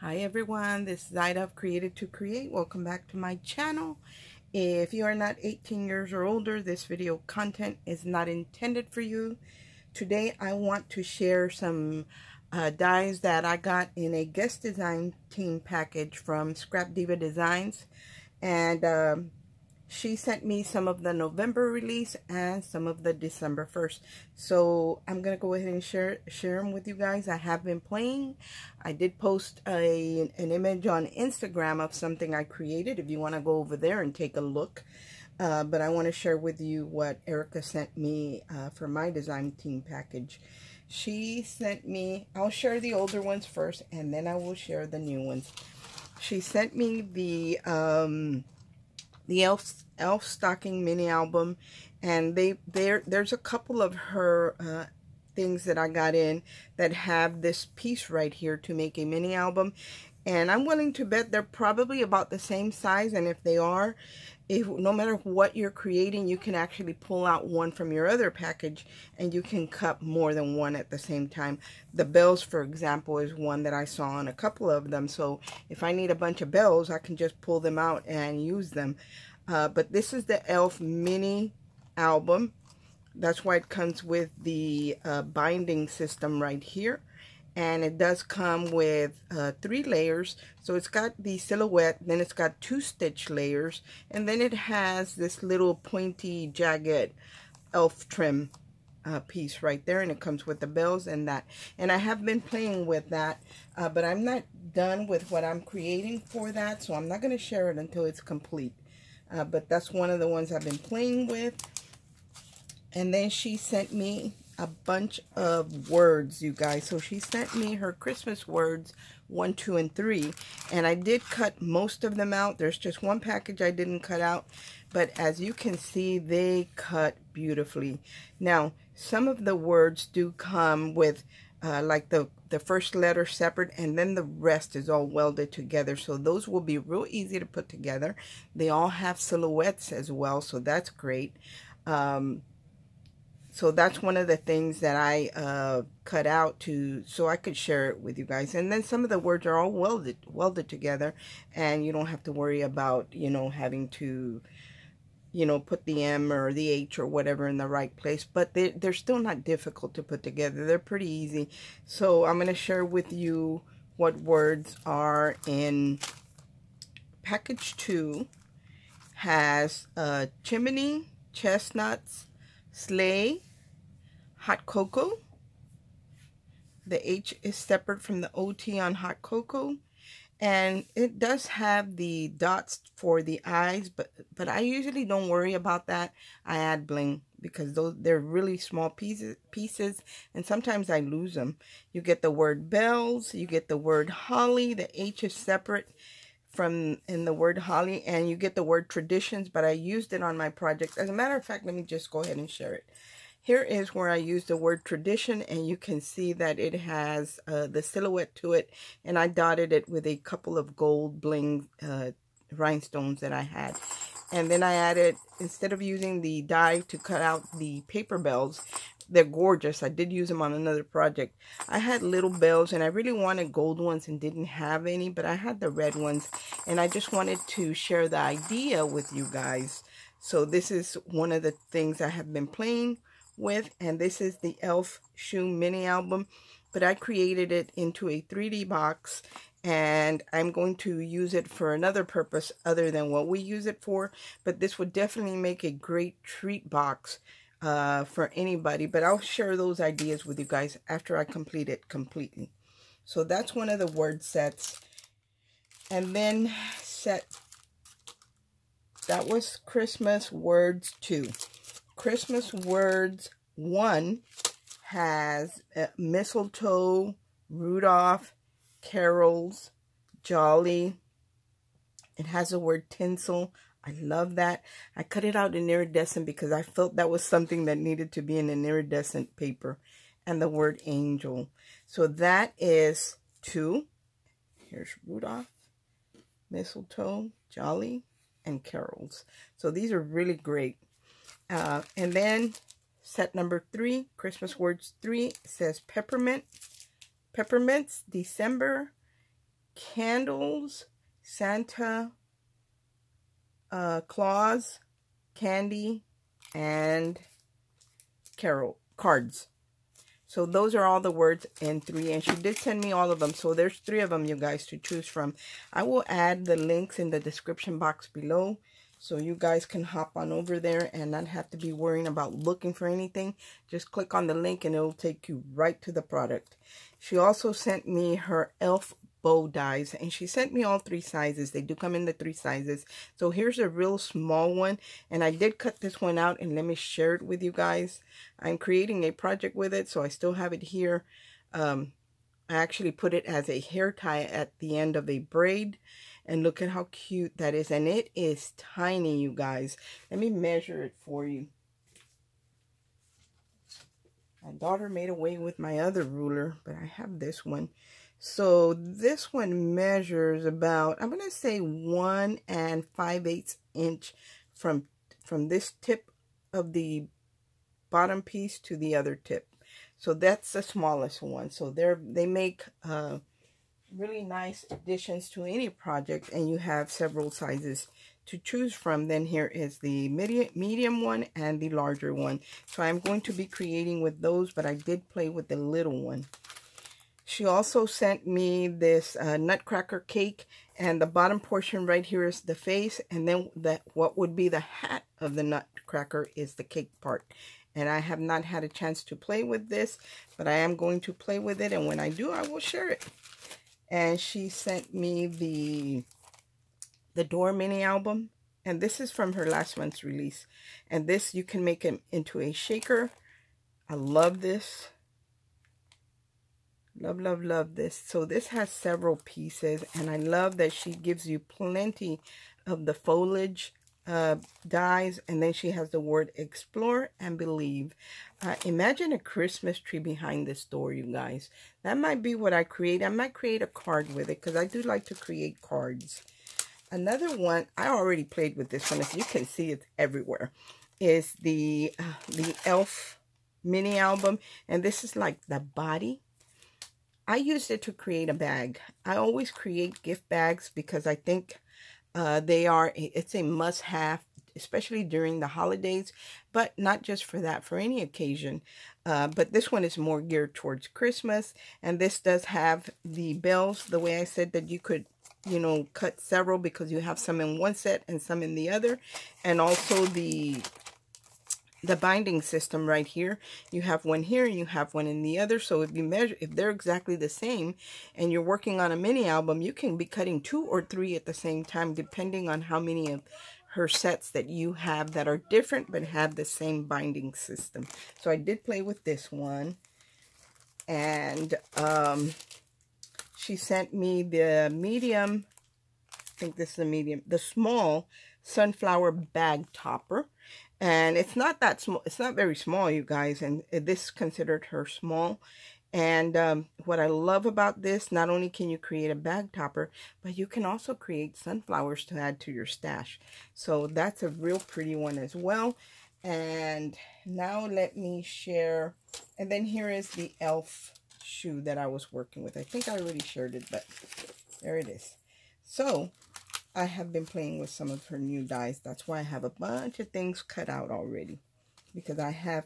Hi everyone, this is Ida of Created to Create. Welcome back to my channel. If you are not 18 years or older, this video content is not intended for you. Today I want to share some dies that I got in a guest design team package from Scrapdiva Designs. And she sent me some of the November release and some of the December 1st. So I'm going to go ahead and share them with you guys. I have been playing. I did post an image on Instagram of something I created if you want to go over there and take a look. But I want to share with you what Erica sent me for my design team package. She sent me, I'll share the older ones first and then I will share the new ones. She sent me the Elf Stocking mini album, and there's a couple of her things that I got in that have this piece right here to make a mini album, and I'm willing to bet they're probably about the same size. And if they are, no matter what you're creating, you can actually pull out one from your other package and you can cut more than one at the same time. The bells, for example, is one that I saw on a couple of them. So if I need a bunch of bells, I can just pull them out and use them. But this is the Elf mini album. That's why it comes with the binding system right here. And it does come with 3 layers. So it's got the silhouette, then it's got 2 stitch layers, and then it has this little pointy, jagged elf trim piece right there, and it comes with the bells and that. And I have been playing with that, but I'm not done with what I'm creating for that, so I'm not going to share it until it's complete. But that's one of the ones I've been playing with. And then she sent me a bunch of words, you guys. So she sent me her Christmas words 1, 2, and 3, and I did cut most of them out. There's just one package I didn't cut out, but as you can see, they cut beautifully. Now, some of the words do come with like the first letter separate, and then the rest is all welded together, so those will be real easy to put together. They all have silhouettes as well, so that's great. So that's one of the things that I cut out so I could share it with you guys. And then some of the words are all welded together, and you don't have to worry about, you know, having to, you know, put the M or the H or whatever in the right place. But they're still not difficult to put together. They're pretty easy. So I'm going to share with you what words are in package 2. Has chimney, chestnuts, sleigh, hot cocoa. The H is separate from the OT on hot cocoa. And it does have the dots for the eyes, but I usually don't worry about that. I add bling because they're really small pieces, and sometimes I lose them. You get the word bells, you get the word holly. The H is separate from in the word holly, and you get the word traditions, but I used it on my project. As a matter of fact, let me just go ahead and share it. Here is where I use the word tradition, and you can see that it has the silhouette to it, and I dotted it with a couple of gold bling rhinestones that I had. And then I added, instead of using the die to cut out the paper bells, they're gorgeous. I did use them on another project. I had little bells, and I really wanted gold ones and didn't have any, but I had the red ones, and I just wanted to share the idea with you guys. So this is one of the things I have been playing with, and this is the Elf shoe mini album, but I created it into a 3D box, and I'm going to use it for another purpose other than what we use it for. But this would definitely make a great treat box for anybody, but I'll share those ideas with you guys after I complete it completely. So that's one of the word sets. And then that was Christmas words 2. Christmas words 1 has mistletoe, Rudolph, carols, jolly. It has the word tinsel. I love that. I cut it out in iridescent because I felt that was something that needed to be in an iridescent paper. And the word angel. So that is 2. Here's Rudolph, mistletoe, jolly, and carols. So these are really great. And then set number 3, Christmas words 3, says peppermint. Peppermints, December, candles, Santa Claus, candy, and carol cards. So those are all the words in 3, and she did send me all of them. So there's 3 of them, you guys, to choose from. I will add the links in the description box below, so you guys can hop on over there and not have to be worrying about looking for anything. Just click on the link and it'll take you right to the product. She also sent me her elf bow dies, and she sent me all 3 sizes. They do come in the 3 sizes. So here's a real small one, and I did cut this one out, and let me share it with you guys. I'm creating a project with it, so I still have it here. I actually put it as a hair tie at the end of a braid, and look at how cute that is. And it is tiny, you guys. Let me measure it for you. My daughter made away with my other ruler, but I have this one. So this one measures about, I'm going to say 1 5/8 inch from this tip of the bottom piece to the other tip. So that's the smallest one. So they make really nice additions to any project, and you have several sizes to choose from. Then here is the medium one and the larger one. So I'm going to be creating with those, but I did play with the little one. She also sent me this nutcracker cake, and the bottom portion right here is the face, and then what would be the hat of the nutcracker is the cake part. And I have not had a chance to play with this, but I am going to play with it, and when I do, I will share it. And she sent me the door mini album, and this is from her last month's release. And this, you can make it into a shaker. I love this. Love, love, love this. So this has several pieces, and I love that she gives you plenty of the foliage dies, and then she has the word explore and believe. Imagine a Christmas tree behind this door, you guys. That might be what I create. I might create a card with it, because I do like to create cards. Another one, I already played with this one. As you can see, it's everywhere, is the elf mini album, and this is like the body. I used it to create a bag. I always create gift bags because I think it's a must-have, especially during the holidays, but not just for that, for any occasion. But this one is more geared towards Christmas, and this does have the bells, the way I said that you could, you know, cut several because you have some in one set and some in the other, and also the binding system right here. You have one here and you have one in the other. So if you measure, if they're exactly the same and you're working on a mini album, you can be cutting 2 or 3 at the same time, depending on how many of her sets that you have that are different but have the same binding system. So I did play with this one, and she sent me the medium, I think this is the medium, the small sunflower bag topper. And it's not that small. It's not very small, you guys. And this considered her small. And what I love about this, not only can you create a bag topper, but you can also create sunflowers to add to your stash. So that's a real pretty one as well. And now let me share. And then here is the elf shoe that I was working with. I think I already shared it, but there it is. So I have been playing with some of her new dies. That's why I have a bunch of things cut out already, because I have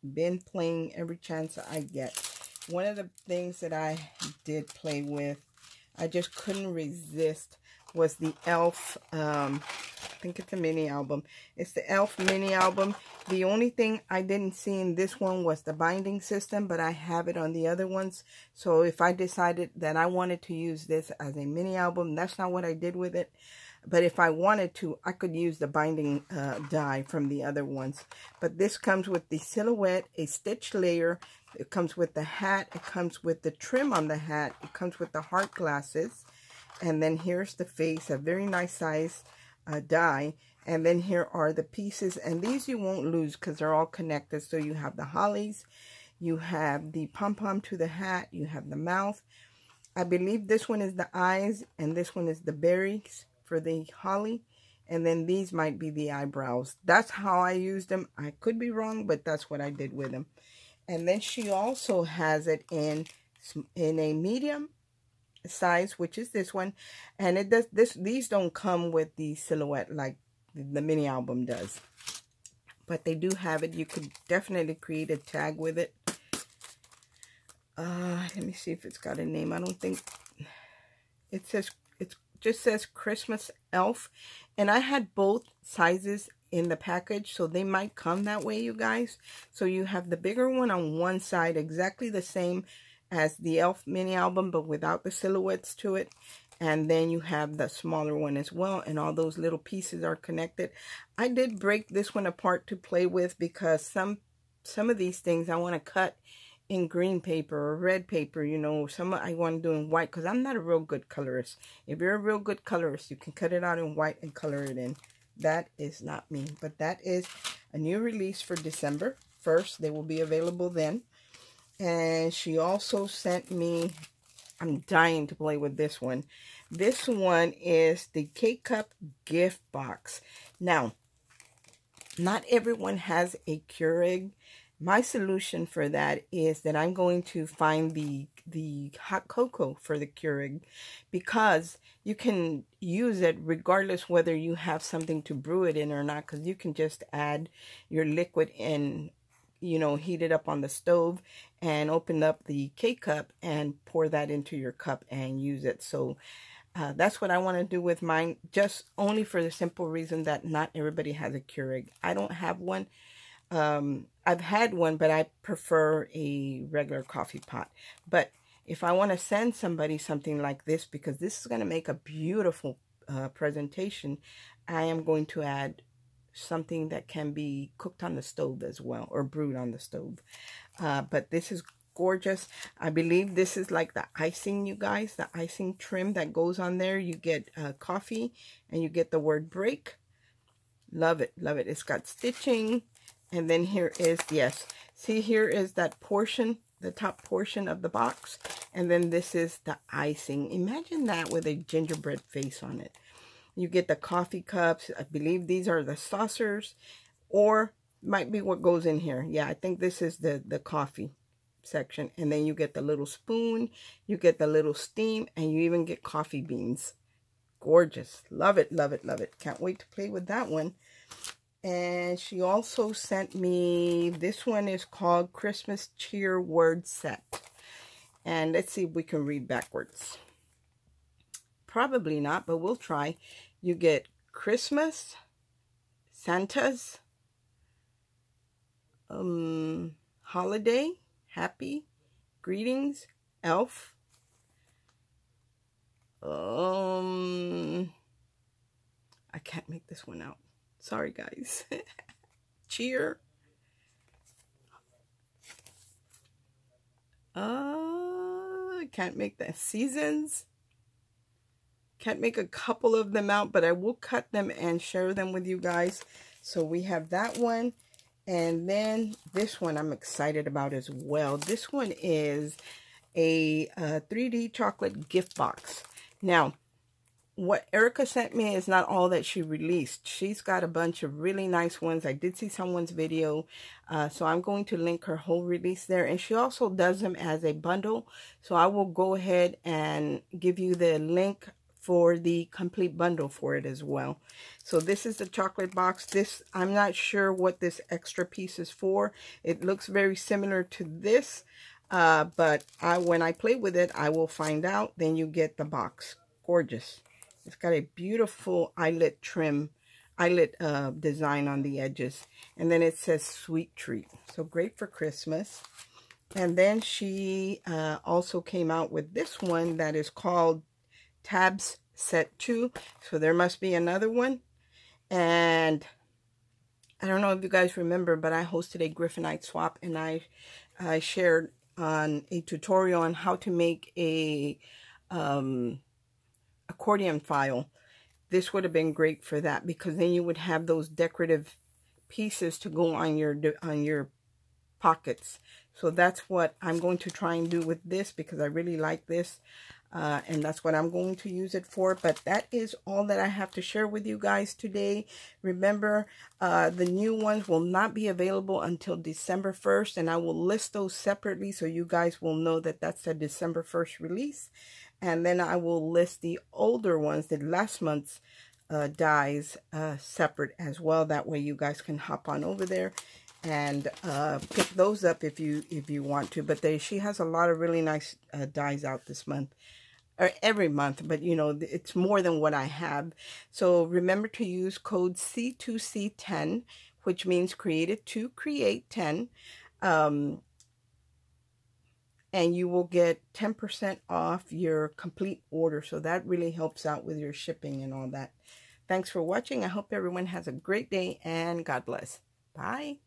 been playing every chance I get. One of the things that I did play with, I just couldn't resist, was the elf, I think it's a mini album. It's the elf mini album. The only thing I didn't see in this one was the binding system, but I have it on the other ones. So if I decided that I wanted to use this as a mini album, that's not what I did with it. But if I wanted to, I could use the binding die from the other ones. But this comes with the silhouette, a stitch layer. It comes with the hat. It comes with the trim on the hat. It comes with the heart glasses. And then here's the face, a very nice size die. And then here are the pieces. And these you won't lose because they're all connected. So you have the hollies. You have the pom-pom to the hat. You have the mouth. I believe this one is the eyes. And this one is the berries for the holly, and then these might be the eyebrows. That's how I used them. I could be wrong, but that's what I did with them. And then she also has it in a medium, size, which is this one. And it does these don't come with the silhouette like the mini album does, but they do have it. You could definitely create a tag with it. Let me see if it's got a name. I don't think it says. It just says Christmas Elf, and I had both sizes in the package, so they might come that way, you guys. So you have the bigger one on one side, exactly the same as the Elf mini album, but without the silhouettes to it. And then you have the smaller one as well, and all those little pieces are connected. I did break this one apart to play with because some of these things I want to cut in green paper or red paper, you know. Some I want to do in white because I'm not a real good colorist. If you're a real good colorist, you can cut it out in white and color it in. That is not me, but that is a new release for December 1st. They will be available then. And she also sent me, I'm dying to play with this one. This one is the K-Cup gift box. Now, not everyone has a Keurig. My solution for that is that I'm going to find the hot cocoa for the Keurig, because you can use it regardless whether you have something to brew it in or not, because you can just add your liquid and, you know, heat it up on the stove and open up the K-Cup and pour that into your cup and use it. So that's what I want to do with mine, just only for the simple reason that not everybody has a Keurig. I don't have one. I've had one, but I prefer a regular coffee pot. But if I want to send somebody something like this, because this is going to make a beautiful presentation, I am going to add something that can be cooked on the stove as well, or brewed on the stove. But this is gorgeous. I believe this is like the icing, you guys, the icing trim that goes on there. You get coffee and you get the word break. Love it, love it. It's got stitching. And then here is, yes, see, here is that portion, the top portion of the box. And then this is the icing. Imagine that with a gingerbread face on it. You get the coffee cups. I believe these are the saucers, or might be what goes in here. Yeah, I think this is the coffee section. And then you get the little spoon, you get the little steam, and you even get coffee beans. Gorgeous. Love it, love it, love it. Can't wait to play with that one. And she also sent me, this one is called Christmas Cheer Word Set. And let's see if we can read backwards. Probably not, but we'll try. You get Christmas, Santa's, holiday, happy, greetings, elf, I can't make this one out. Sorry, guys. Cheer. I can't make that. Seasons. Can't make a couple of them out, but I will cut them and share them with you guys. So we have that one. And then this one I'm excited about as well. This one is a 3D chocolate gift box. Now, what Erica sent me is not all that she released. She's got a bunch of really nice ones. I did see someone's video, so I'm going to link her whole release there. And she also does them as a bundle, so I will go ahead and give you the link for the complete bundle for it as well. So this is the chocolate box. This, I'm not sure what this extra piece is for. It looks very similar to this, but when I play with it, I will find out. Then you get the box. Gorgeous. It's got a beautiful eyelet trim, eyelet design on the edges. And then it says sweet treat. So great for Christmas. And then she also came out with this one that is called Tabs Set 2. So there must be another one. And I don't know if you guys remember, but I hosted a Griffinite swap, and I shared on a tutorial on how to make a accordion file. This would have been great for that, because then you would have those decorative pieces to go on your pockets. So that's what I'm going to try and do with this, because I really like this, and that's what I'm going to use it for. But that is all that I have to share with you guys today. Remember, the new ones will not be available until December 1st, and I will list those separately so you guys will know that that's a December 1st release. And then I will list the older ones, the last month's dies separate as well. That way you guys can hop on over there and pick those up if you want to. But she has a lot of really nice dies out this month, or every month, but you know, it's more than what I have. So remember to use code C2C10, which means created to create 10. And you will get 10% off your complete order. So that really helps out with your shipping and all that. Thanks for watching. I hope everyone has a great day, and God bless. Bye.